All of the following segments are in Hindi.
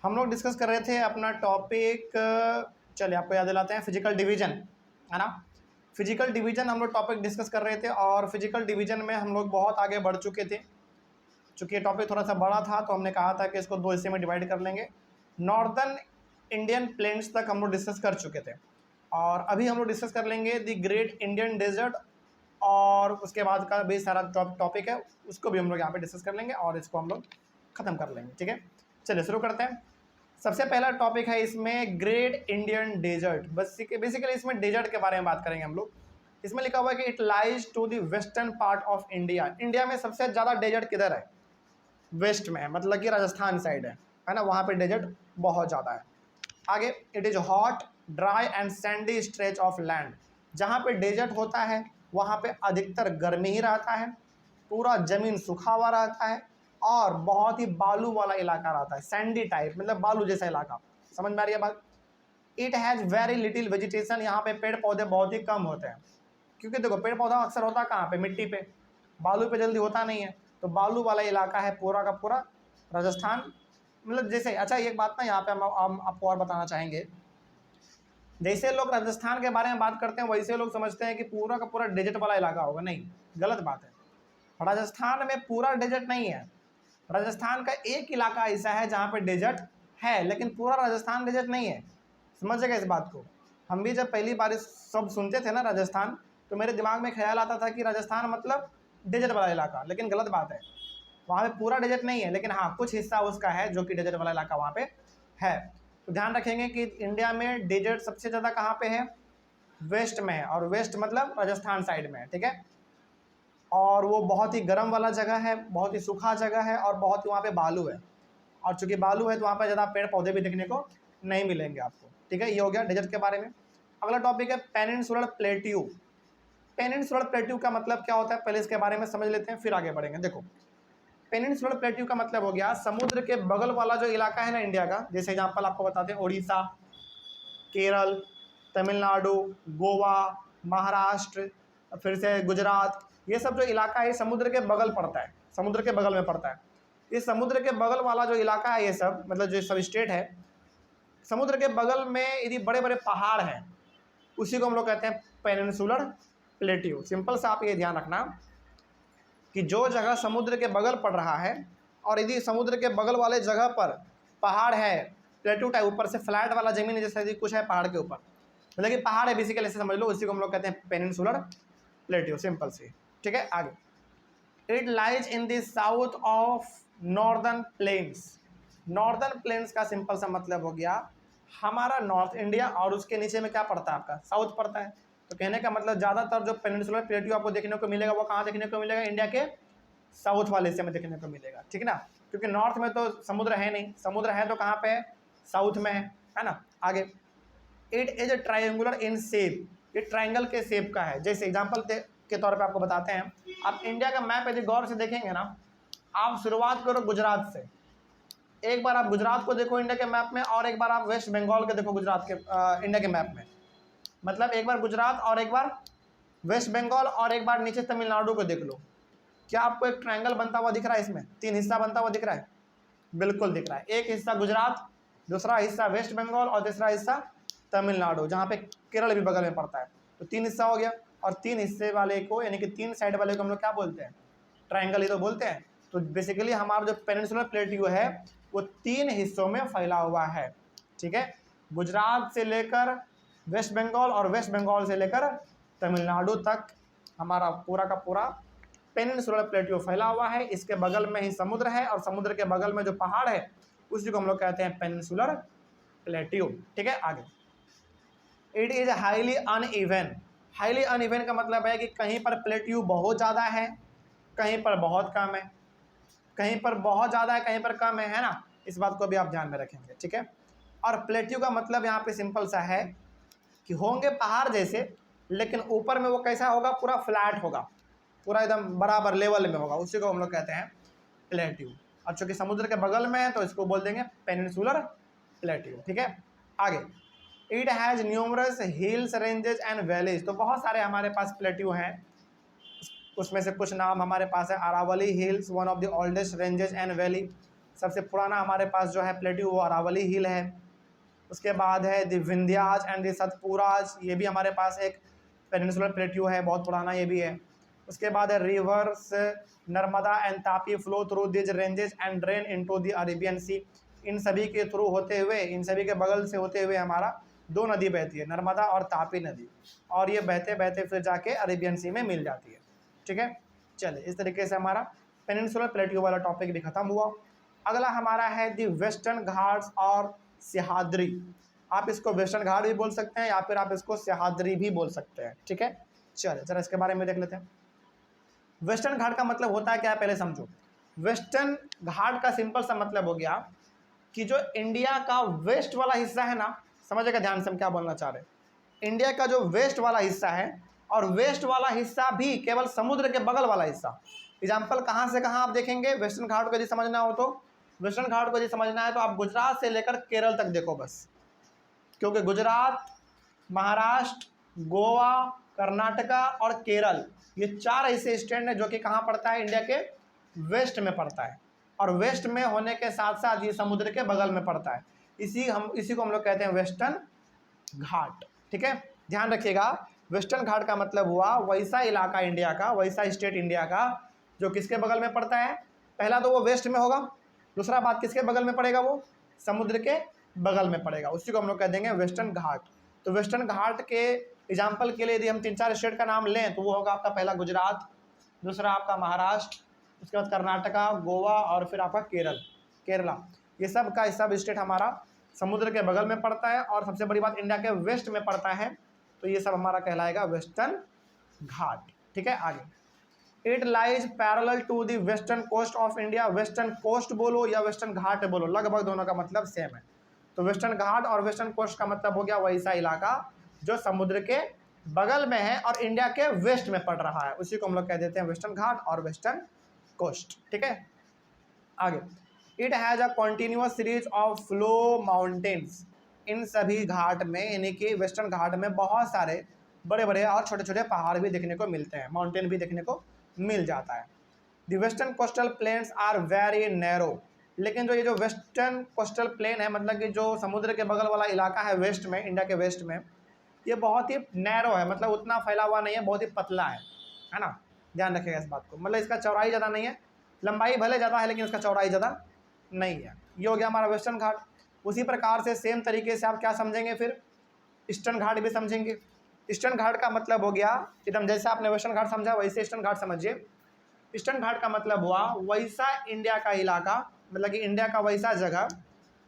हम लोग डिस्कस कर रहे थे अपना टॉपिक, चलिए आपको याद दिलाते हैं, फिजिकल डिवीजन, है ना। फिजिकल डिवीजन हम लोग टॉपिक डिस्कस कर रहे थे और फिजिकल डिवीजन में हम लोग बहुत आगे बढ़ चुके थे। चूँकि ये टॉपिक थोड़ा सा बड़ा था तो हमने कहा था कि इसको दो हिस्से में डिवाइड कर लेंगे। नॉर्दर्न इंडियन प्लेन्स तक हम लोग डिस्कस कर चुके थे और अभी हम लोग डिस्कस कर लेंगे द ग्रेट इंडियन डेजर्ट, और उसके बाद का भी सारा टॉपिक है उसको भी हम लोग यहाँ पे डिस्कस कर लेंगे और इसको हम लोग ख़त्म कर लेंगे। ठीक है, चलिए शुरू करते हैं। सबसे पहला टॉपिक है इसमें ग्रेट इंडियन डेजर्ट। बस बेसिकली इसमें डेजर्ट के बारे में बात करेंगे हम लोग। इसमें लिखा हुआ है कि it lies to the western part of India. India में सबसे ज़्यादा डेजर्ट किधर है? वेस्ट में है, मतलब कि राजस्थान साइड है ना, वहाँ पे डेजर्ट बहुत ज़्यादा है। आगे, it is hot dry and Sandy stretch of land. जहाँ पे डेजर्ट होता है वहाँ पे अधिकतर गर्मी ही रहता है, पूरा ज़मीन सूखा हुआ रहता है और बहुत ही बालू वाला इलाका रहता है, सैंडी टाइप, मतलब बालू जैसा इलाका। समझ में आ रही है बात? It has very little vegetation. यहाँ पे पेड़ पौधे बहुत ही कम होते हैं, क्योंकि देखो पेड़ पौधा अक्सर होता कहाँ पे? मिट्टी पे, बालू पे जल्दी होता नहीं है। तो बालू वाला इलाका है पूरा का पूरा राजस्थान। मतलब जैसे, अच्छा एक बात ना यहाँ पे हम आपको और बताना चाहेंगे, जैसे लोग राजस्थान के बारे में बात करते हैं वैसे लोग समझते हैं कि पूरा का पूरा डेजर्ट वाला इलाका होगा। नहीं, गलत बात है। राजस्थान में पूरा डेजर्ट नहीं है। राजस्थान का एक इलाका ऐसा है जहाँ पे डेजर्ट है, लेकिन पूरा राजस्थान डेजर्ट नहीं है। समझिएगा इस बात को। हम भी जब पहली बार सब सुनते थे ना राजस्थान, तो मेरे दिमाग में ख्याल आता था कि राजस्थान मतलब डेजर्ट वाला इलाका, लेकिन गलत बात है। वहाँ पे पूरा डेजर्ट नहीं है, लेकिन हाँ कुछ हिस्सा उसका है जो कि डेजर्ट वाला इलाका वहाँ पे है। तो ध्यान रखेंगे कि इंडिया में डेजर्ट सबसे ज़्यादा कहाँ पे है? वेस्ट में है, और वेस्ट मतलब राजस्थान साइड में है। ठीक है, और वो बहुत ही गर्म वाला जगह है, बहुत ही सूखा जगह है और बहुत ही वहाँ पे बालू है। और चूँकि बालू है तो वहाँ पर ज़्यादा पेड़ पौधे भी देखने को नहीं मिलेंगे आपको। ठीक है, ये हो गया डेजर्ट के बारे में। अगला टॉपिक है पेनिनसुलर प्लेट्यू। पेनिनसुलर प्लेट्यू का मतलब क्या होता है, पहले इसके बारे में समझ लेते हैं फिर आगे बढ़ेंगे। देखो, पेनिनसुलर प्लेट्यू का मतलब हो गया समुद्र के बगल वाला जो इलाका है ना इंडिया का। जैसे एग्जांपल आपको बताते हैं, उड़ीसा, केरल, तमिलनाडु, गोवा, महाराष्ट्र, फिर से गुजरात, ये सब जो इलाका है समुद्र के बगल पड़ता है, समुद्र के बगल में पड़ता है। इस समुद्र के बगल वाला जो इलाका है, ये सब मतलब जो सब स्टेट है, समुद्र के बगल में यदि बड़े बड़े पहाड़ हैं, उसी को हम लोग कहते हैं पेनिनसुलर प्लेट्यू। सिंपल सा आप ये ध्यान रखना कि जो जगह समुद्र के बगल पड़ रहा है और यदि समुद्र के बगल वाले जगह पर पहाड़ है, प्लेट्यू टाइप, ऊपर से फ्लैट वाला जमीन जैसे यदि कुछ है पहाड़ के ऊपर, मतलब कि पहाड़ है बेसिकली, ऐसे समझ लो, उसी को हम लोग कहते हैं पेनिनसुलर प्लेट्यू, सिंपल सी। ठीक है, आगे, it lies in the south of northern plains. Northern plains का सिंपल सा मतलब हो गया हमारा नॉर्थ इंडिया, और उसके नीचे में क्या पड़ता है? आपका साउथ पड़ता है। तो कहने का मतलब ज़्यादातर जो पेनिनसुलर प्लेट्यू आपको देखने को मिलेगा वो कहाँ देखने को मिलेगा? इंडिया के साउथ वाले हिस्से में देखने को मिलेगा। ठीक है ना, क्योंकि नॉर्थ में तो समुद्र है नहीं, समुद्र है तो कहाँ पे है? साउथ में है ना। आगे, it is triangular in shape. ये ट्रायंगल के शेप का है। जैसे एग्जांपल के तौर पे आपको बताते हैं, आप इंडिया का मैप यदि गौर से देखेंगे ना, आप शुरुआत करो गुजरात से, एक बार आप गुजरात को देखो इंडिया के मैप में, और एक बार आप वेस्ट बंगाल के देखो गुजरात के इंडिया के मैप में। मतलब एक बार गुजरात और एक बार वेस्ट बंगाल और एक बार नीचे तमिलनाडु को देख लो। क्या आपको एक ट्रायंगल बनता हुआ दिख रहा है? इसमें 3 हिस्सा बनता हुआ दिख रहा है? बिल्कुल दिख रहा है। एक हिस्सा गुजरात, दूसरा हिस्सा वेस्ट बंगाल और तीसरा हिस्सा तमिलनाडु, जहाँ पे केरल भी बगल में पड़ता है। तो 3 हिस्सा हो गया, और 3 हिस्से वाले को यानी कि 3 साइड वाले को हम लोग क्या बोलते हैं? ट्रायंगल ही तो बोलते हैं। तो बेसिकली हमारा जो पेनिनसुलर प्लेट्यू है वो 3 हिस्सों में फैला हुआ है। ठीक है, गुजरात से लेकर वेस्ट बंगाल और वेस्ट बंगाल से लेकर तमिलनाडु तक हमारा पूरा का पूरा पेनिनसुलर प्लेट्यू फैला हुआ है। इसके बगल में ही समुद्र है, और समुद्र के बगल में जो पहाड़ है उसी को हम लोग कहते हैं पेनिनसुलर प्लेट्यू। ठीक है, आगे, it is highly uneven. Highly uneven का मतलब है कि कहीं पर प्लेट्यू बहुत ज़्यादा है, कहीं पर बहुत कम है, कहीं पर बहुत ज़्यादा है, कहीं पर कम है ना। इस बात को भी आप ध्यान में रखेंगे। ठीक है, और प्लेट्यू का मतलब यहाँ पे सिंपल सा है कि होंगे पहाड़ जैसे, लेकिन ऊपर में वो कैसा होगा? पूरा फ्लैट होगा, पूरा एकदम बराबर लेवल में होगा, उसी को हम लोग कहते हैं प्लेट्यू। और चूँकि समुद्र के बगल में है तो इसको बोल देंगे पेनिनसुलर प्लेट्यू। ठीक है, आगे, it has numerous hills ranges and valleys. तो बहुत सारे हमारे पास प्लेट्यू हैं, उसमें से कुछ नाम हमारे पास है। Aravalli hills, one of the oldest ranges and valley. सबसे पुराना हमारे पास जो है प्लेट्यू वो अरावली हिल है। उसके बाद है the Vindhyas and the Satpuras, ये भी हमारे पास एक पेनिनसुलर प्लेट्यू है, बहुत पुराना ये भी है। उसके बाद है rivers Narmada and Tapi flow through these ranges and drain into the Arabian sea. इन सभी के थ्रू होते हुए, इन सभी के बगल से होते हुए हमारा दो नदी बहती है, नर्मदा और तापी नदी, और ये बहते बहते फिर जाके अरेबियन सी में मिल जाती है। ठीक है, चलिए इस तरीके से हमारा पेनिनसुलर प्लेट्यू वाला टॉपिक भी खत्म हुआ। अगला हमारा है द वेस्टर्न घाट्स और सह्याद्री। आप इसको वेस्टर्न घाट भी बोल सकते हैं या फिर आप इसको सह्याद्री भी बोल सकते हैं। ठीक है, चलिए जरा इसके बारे में देख लेते हैं। वेस्टर्न घाट का मतलब होता है क्या है, पहले समझो। वेस्टर्न घाट का सिंपल सा मतलब हो गया कि जो इंडिया का वेस्ट वाला हिस्सा है ना, समझेगा ध्यान से हम क्या बोलना चाह रहे हैं। इंडिया का जो वेस्ट वाला हिस्सा है, और वेस्ट वाला हिस्सा भी केवल समुद्र के बगल वाला हिस्सा। एग्जाम्पल कहाँ से कहाँ आप देखेंगे वेस्टर्न घाट को यदि समझना हो तो, वेस्टर्न घाट को यदि समझना है तो आप गुजरात से लेकर केरल तक देखो बस, क्योंकि गुजरात, महाराष्ट्र, गोवा, कर्नाटका और केरल, ये चार ऐसे स्टेट हैं जो कि कहाँ पड़ता है, इंडिया के वेस्ट में पड़ता है। और वेस्ट में होने के साथ साथ ये समुद्र के बगल में पड़ता है। इसी को हम लोग कहते हैं वेस्टर्न घाट। ठीक है, ध्यान रखिएगा, वेस्टर्न घाट का मतलब हुआ वैसा इलाका इंडिया का, वैसा स्टेट इंडिया का जो किसके बगल में पड़ता है। पहला तो वो वेस्ट में होगा, दूसरा बात किसके बगल में पड़ेगा, वो समुद्र के बगल में पड़ेगा, उसी को हम लोग कह देंगे वेस्टर्न घाट। तो वेस्टर्न घाट के एग्जाम्पल के लिए यदि हम 3-4 स्टेट का नाम लें तो वो होगा आपका पहला गुजरात, दूसरा आपका महाराष्ट्र, उसके बाद कर्नाटका, गोवा और फिर आपका केरला। ये सब का सब स्टेट हमारा समुद्र के बगल में पड़ता है और सबसे बड़ी बात इंडिया के वेस्ट में पड़ता है, तो ये सब हमारा कहलाएगा वेस्टर्न घाट। ठीक है, आगे। It lies parallel to the western coast of India. Western coast बोलो या वेस्टर्न घाट बोलो, लगभग दोनों का मतलब सेम है। तो वेस्टर्न घाट और वेस्टर्न कोस्ट का मतलब हो गया वैसा इलाका जो समुद्र के बगल में है और इंडिया के वेस्ट में पड़ रहा है, उसी को हम लोग कह देते हैं वेस्टर्न घाट और वेस्टर्न कोस्ट। ठीक है, आगे। It has a continuous series of flow mountains. इन सभी घाट में, यानी कि वेस्टर्न घाट में बहुत सारे बड़े बड़े और छोटे छोटे पहाड़ भी देखने को मिलते हैं, माउंटेन भी देखने को मिल जाता है। The western coastal plains are very narrow. लेकिन जो ये जो वेस्टर्न कोस्टल प्लेन है, मतलब कि जो समुद्र के बगल वाला इलाका है वेस्ट में, इंडिया के वेस्ट में, ये बहुत ही नैरो है, मतलब उतना फैला हुआ नहीं है, बहुत ही पतला है ना। ध्यान रखिएगा इस बात को, मतलब इसका चौड़ाई ज़्यादा नहीं है, लंबाई भले ज़्यादा है लेकिन इसका चौड़ाई ज़्यादा नहीं है। ये हो गया हमारा वेस्टर्न घाट। उसी प्रकार से सेम तरीके से आप क्या समझेंगे, फिर ईस्टर्न घाट भी समझेंगे। ईस्टर्न घाट का मतलब हो गया एकदम जैसे आपने वेस्टर्न घाट समझा वैसे ईस्टर्न घाट समझिए। ईस्टर्न घाट का मतलब हुआ वैसा इंडिया का इलाका, मतलब कि इंडिया का वैसा जगह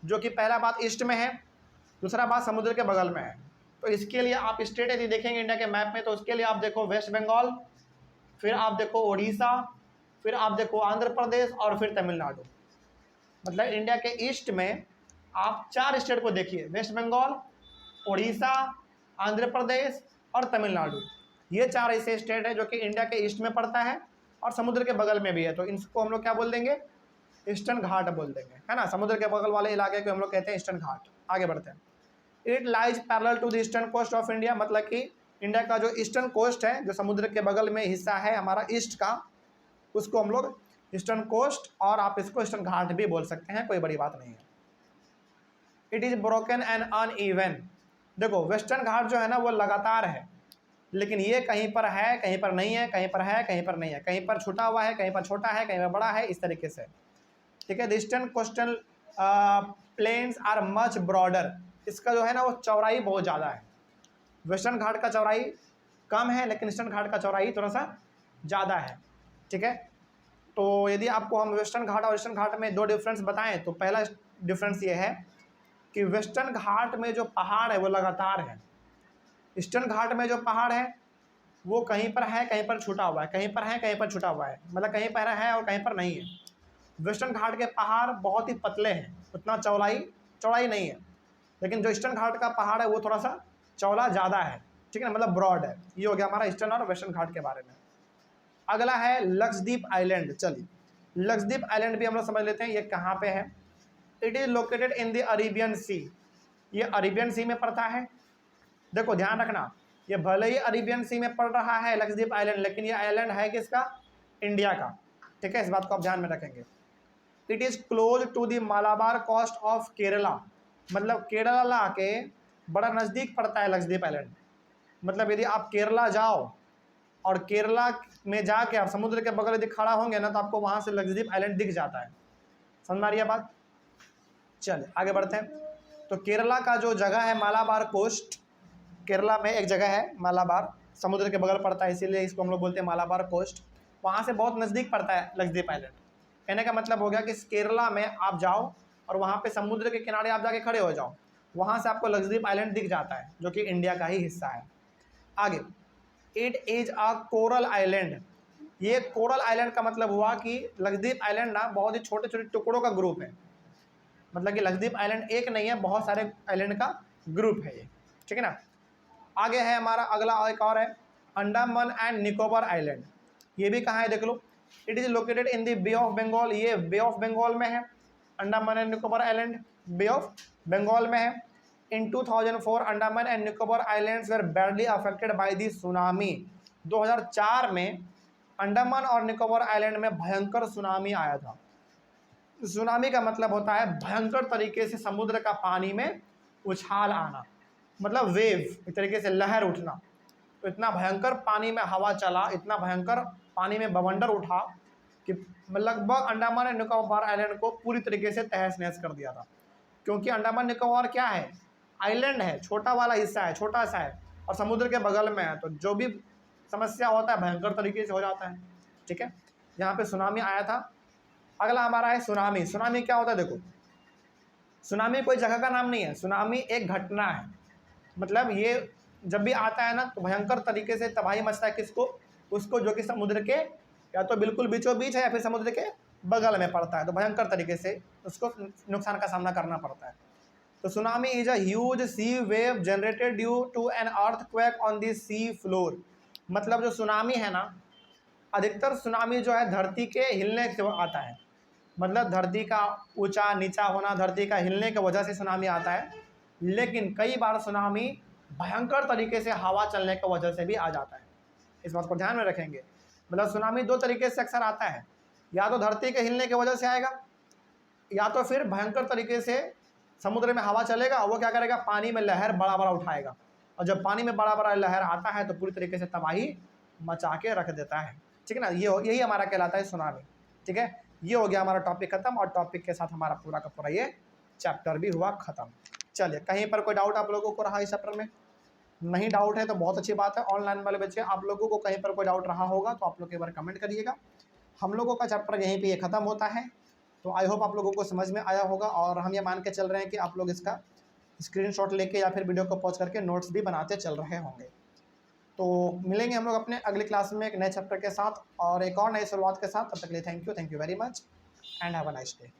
जो कि पहला बात ईस्ट में है, दूसरा बात समुद्र के बगल में है। तो इसके लिए आप स्टेट यदि देखेंगे इंडिया के मैप में तो उसके लिए आप देखो वेस्ट बंगाल, फिर आप देखो उड़ीसा, फिर आप देखो आंध्र प्रदेश और फिर तमिलनाडु। मतलब इंडिया के ईस्ट में आप 4 स्टेट को देखिए, वेस्ट बंगाल, उड़ीसा, आंध्र प्रदेश और तमिलनाडु। ये 4 ऐसे स्टेट है जो कि इंडिया के ईस्ट में पड़ता है और समुद्र के बगल में भी है, तो इनको हम लोग क्या बोल देंगे, ईस्टर्न घाट बोल देंगे, है ना। समुद्र के बगल वाले इलाके को हम लोग कहते हैं ईस्टर्न घाट। आगे बढ़ते हैं। It lies parallel to the eastern coast of India, मतलब कि इंडिया का जो ईस्टर्न कोस्ट है, जो समुद्र के बगल में हिस्सा है हमारा ईस्ट का, उसको हम लोग ईस्टर्न कोस्ट और आप इसको ईस्टर्न घाट भी बोल सकते हैं, कोई बड़ी बात नहीं है। It is broken and uneven. देखो वेस्टर्न घाट जो है ना वो लगातार है, लेकिन ये कहीं पर है, कहीं पर नहीं है, कहीं पर है, कहीं पर नहीं है, कहीं पर छूटा हुआ है, कहीं पर छोटा है, कहीं पर बड़ा है, इस तरीके से। ठीक है, the eastern coastal plains are much broader. इसका जो है ना वो चौड़ाई बहुत ज़्यादा है। वेस्टर्न घाट का चौड़ाई कम है लेकिन ईस्टर्न घाट का चौड़ाई थोड़ा सा ज़्यादा है। ठीक है, तो यदि आपको हम वेस्टर्न घाट और ईस्टर्न घाट में 2 डिफरेंस बताएं तो पहला डिफरेंस ये है कि वेस्टर्न घाट में जो पहाड़ है वो लगातार है, ईस्टर्न घाट में जो पहाड़ है वो कहीं पर है, कहीं पर छूटा हुआ है, कहीं पर है, कहीं पर छूटा हुआ है, मतलब कहीं पर है और कहीं पर नहीं है। वेस्टर्न घाट के पहाड़ बहुत ही पतले हैं, उतना चौड़ाई नहीं है, लेकिन जो ईस्टर्न घाट का पहाड़ है वो थोड़ा सा चौड़ा ज़्यादा है। ठीक है ना, मतलब ब्रॉड है। ये हो गया हमारा ईस्टर्न और वेस्टर्न घाट के बारे में। अगला है लक्षद्वीप आइलैंड। चलिए लक्षद्वीप आइलैंड भी हम लोग समझ लेते हैं, ये कहाँ पे है। It is located in the Arabian sea. ये अरेबियन सी में पड़ता है। देखो ध्यान रखना, ये भले ही अरेबियन सी में पड़ रहा है लक्षद्वीप आइलैंड, लेकिन ये आइलैंड है किसका, इंडिया का। ठीक है, इस बात को आप ध्यान में रखेंगे। It is close to the Malabar coast of Kerala, मतलब केरला के बड़ा नज़दीक पड़ता है लक्षद्वीप आइलैंड। मतलब यदि आप केरला जाओ और केरला में जाके आप समुद्र के बगल यदि खड़ा होंगे ना, तो आपको वहाँ से लक्षद्वीप आइलैंड दिख जाता है। समझ में आ रही है बात? चलिए आगे बढ़ते हैं। तो केरला का जो जगह है मालाबार कोस्ट, केरला में एक जगह है मालाबार, समुद्र के बगल पड़ता है, इसीलिए इसको हम लोग बोलते हैं मालाबार कोस्ट। वहाँ से बहुत नज़दीक पड़ता है लक्षद्वीप आइलैंड। कहने का मतलब हो गया कि केरला में आप जाओ और वहाँ पे समुद्र के किनारे आप जाके खड़े हो जाओ, वहाँ से आपको लक्षद्वीप आइलैंड दिख जाता है, जो कि इंडिया का ही हिस्सा है। आगे, it is a coral island. ये कोरल आइलैंड का मतलब हुआ कि लक्षद्वीप आइलैंड ना बहुत ही छोटे छोटे टुकड़ों का ग्रुप है। मतलब कि लक्षद्वीप आइलैंड एक नहीं है, बहुत सारे आइलैंड का ग्रुप है ये, ठीक है ना। आगे है हमारा अगला एक और है अंडमान एंड निकोबार आइलैंड। ये भी कहाँ है देख लो, it is located in the bay of Bengal. ये बे ऑफ बंगाल में है, Andaman and Nicobar island bay of Bengal में है। In 2004 Andaman and Nicobar islands were badly affected by the tsunami. 2004 में अंडमान और निकोबार आइलैंड में भयंकर सुनामी आया था। सुनामी का मतलब होता है भयंकर तरीके से समुद्र का पानी में उछाल आना, मतलब वेव, एक तरीके से लहर उठना। तो इतना भयंकर पानी में हवा चला, इतना भयंकर पानी में बवंडर उठा कि लगभग अंडमान एंड निकोबार आइलैंड को पूरी तरीके से तहस नहस कर दिया था। क्योंकि अंडमान निकोबार क्या है, आइलैंड है, छोटा वाला हिस्सा है, छोटा सा है और समुद्र के बगल में है, तो जो भी समस्या होता है भयंकर तरीके से हो जाता है। ठीक है, यहाँ पे सुनामी आया था। अगला हमारा है सुनामी। सुनामी क्या होता है देखो, सुनामी कोई जगह का नाम नहीं है, सुनामी एक घटना है। मतलब ये जब भी आता है ना तो भयंकर तरीके से तबाही मचता है किसको, उसको जो कि समुद्र के या तो बिल्कुल बीचों बीच है या फिर समुद्र के बगल में पड़ता है, तो भयंकर तरीके से उसको नुकसान का सामना करना पड़ता है। तो tsunami is a huge sea wave generated due to an earthquake on the sea floor. मतलब जो सुनामी है ना, अधिकतर सुनामी जो है धरती के हिलने से आता है। मतलब धरती का ऊंचा नीचा होना, धरती का हिलने की वजह से सुनामी आता है। लेकिन कई बार सुनामी भयंकर तरीके से हवा चलने की वजह से भी आ जाता है, इस बात को ध्यान में रखेंगे। मतलब सुनामी दो तरीके से अक्सर आता है, या तो धरती के हिलने की वजह से आएगा, या तो फिर भयंकर तरीके से समुद्र में हवा चलेगा, वो क्या करेगा, पानी में लहर बड़ा बड़ा उठाएगा, और जब पानी में बड़ा बड़ा लहर आता है तो पूरी तरीके से तबाही मचा के रख देता है। ठीक है ना, यही हमारा कहलाता है सुनामी। ठीक है, ये हो गया हमारा टॉपिक खत्म, और टॉपिक के साथ हमारा पूरा का पूरा ये चैप्टर भी हुआ खत्म। चलिए, कहीं पर कोई डाउट आप लोगों को रहा इस चैप्टर में? नहीं डाउट है तो बहुत अच्छी बात है। ऑनलाइन वाले बच्चे, आप लोगों को कहीं पर कोई डाउट रहा होगा तो आप लोग एक बार कमेंट करिएगा। हम लोगों का चैप्टर यहीं पे ये ख़त्म होता है। तो आई होप आप लोगों को समझ में आया होगा, और हम ये मान के चल रहे हैं कि आप लोग इसका स्क्रीनशॉट लेके या फिर वीडियो को पॉज करके नोट्स भी बनाते चल रहे होंगे। तो मिलेंगे हम लोग अपने अगली क्लास में एक नए चैप्टर के साथ और एक और नई शुरुआत के साथ। तब तक के लिए thank you very much and have a nice day.